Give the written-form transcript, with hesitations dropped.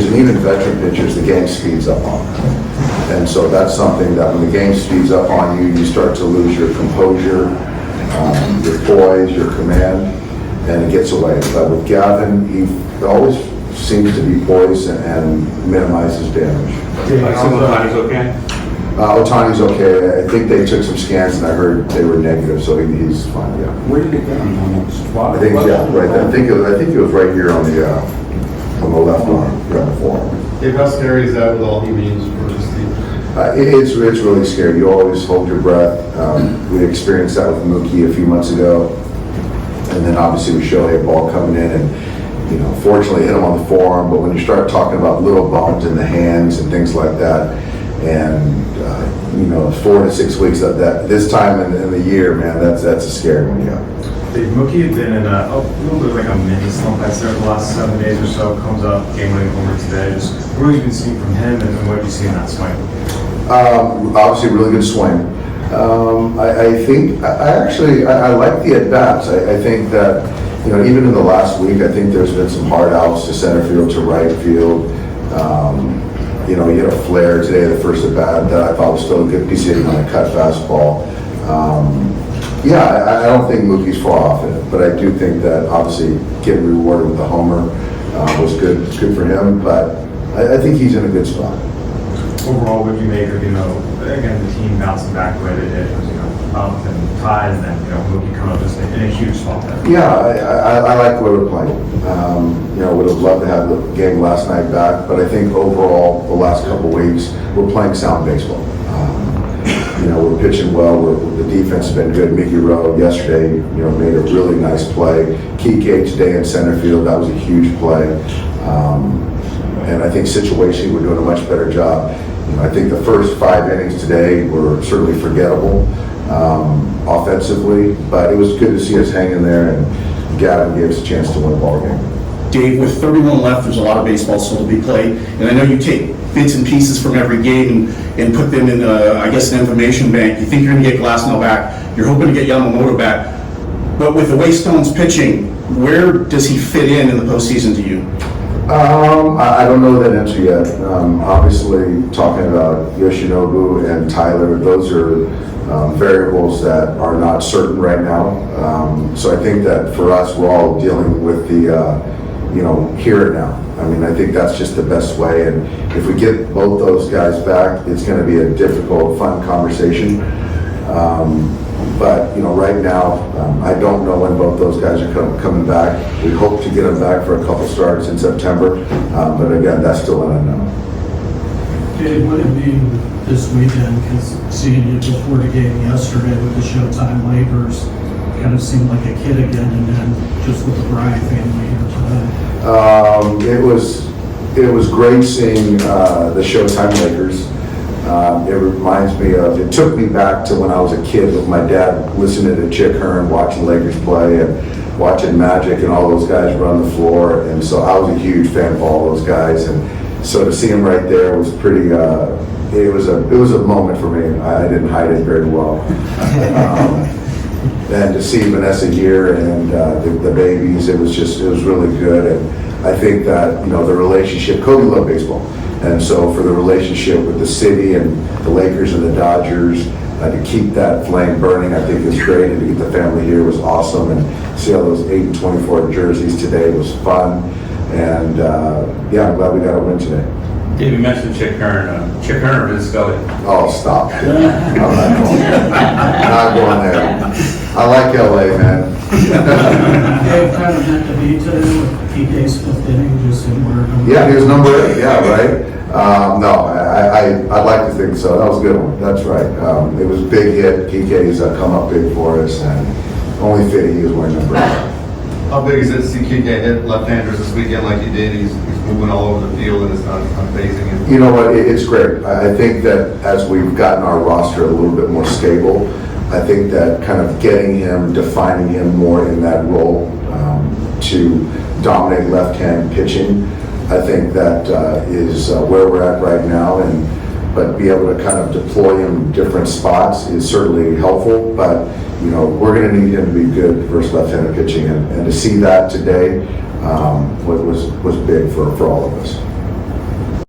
pitchers and even veteran pitchers, the game speeds up on them. And so that's something that when the game speeds up on you, you start to lose your composure, your poise, your command, and it gets away. But with Gavin, he always seems to be poised and minimizes damage. Ohtani's okay? Ohtani's okay. I think they took some scans and I heard they were negative, so he's fine. Yeah. Where did it go? I think right there. I think it was right here on the left arm, right on the forearm. Dave, how scary is that with all he means for the season? It's really scary. You always hold your breath. We experienced that with Mookie a few months ago, and then obviously with Shohei, a ball coming in, and fortunately hit him on the forearm. But when you start talking about little bones in the hands and things like that, and 4 to 6 weeks of that this time in the year, man, that's a scary one. Yeah. Dave, Mookie had been in a little bit like a mini slump I'd say over the last 7 days or so. Comes up, game-winning homer today. Just what have you been seeing from him, and what have you seen in that swing? Obviously, really good swing. I think I like the at bats. I think that even in the last week, I think there's been some hard outs to center field, to right field. He had a flare today, the first at bat that I thought was still a good piece of hitting on a cut fastball. I don't think Mookie's far off it, but I do think that obviously getting rewarded with the homer was good for him. But I think he's in a good spot. Overall, what do you make of again the team bouncing back the way they did? It was up and tied, and then Mookie come up just in a huge spot there. Yeah, I like the way we're playing. Would have loved to have the game last night back, but I think overall the last couple weeks we're playing sound baseball. We're pitching well. The defense has been good. Mickey Rowe yesterday, made a really nice play. Kiké today in center field, that was a huge play. And I think situationally we're doing a much better job. I think the first 5 innings today were certainly forgettable offensively, but it was good to see us hang in there, and Gavin gave us a chance to win a ball game. Dave, with 31 left, there's a lot of baseball still to be played, and I know you take bits and pieces from every game and put them in, an information bank. You think you're going to get Glasnow back, you're hoping to get Yamamoto back, but with the way Stone's pitching, where does he fit in the postseason to you? I don't know that answer yet. Obviously, talking about Yoshinobu and Tyler, those are variables that are not certain right now. So I think that for us, we're all dealing with the, here and now. I mean, I think that's just the best way. And if we get both those guys back, it's going to be a difficult, fun conversation. But right now, I don't know when both those guys are coming back. We hope to get them back for a couple starts in September. But again, that's still an unknown. Dave, what it mean this weekend? Because seeing you before the game yesterday with the Showtime Lakers, kind of seemed like a kid again, and then just with the Bryant family here today. It was great seeing the Showtime Lakers. It reminds me of, it took me back to when I was a kid with my dad listening to Chick Hearn, watching Lakers play and watching Magic and all those guys run the floor. And so I was a huge fan of all those guys. And so to see him right there was pretty, it was a moment for me. I didn't hide it very well. And to see Vanessa here and the babies, it was really good. And I think that, the relationship, Kobe loved baseball. And so for the relationship with the city and the Lakers and the Dodgers, to keep that flame burning, I think is great. And to get the family here was awesome. And see all those 8 and 24 jerseys today was fun. And I'm glad we got a win today. Dave, you mentioned Chick Hearn. Chick Hearn or Vince Scully? Oh, stop. I'm not going there. I like LA, man. Dave, kind of meant to be today with Kiké's 5th inning, just in where. Yeah, he was number 8. Yeah, right. No, I'd like to think so. That was a good one. That's right. It was a big hit. Kiké's come up big for us, and only fitting he was wearing number 8. How big is it to see Kiké hit left-handers this weekend like he did? He's moving all over the field and it's not phasing him. You know what? It's great. I think that as we've gotten our roster a little bit more stable, I think that kind of getting him, defining him more in that role to dominate left-hand pitching, I think that is where we're at right now. But be able to kind of deploy him in different spots is certainly helpful. But we're going to need him to be good versus left-handed pitching, and to see that today was big for all of us.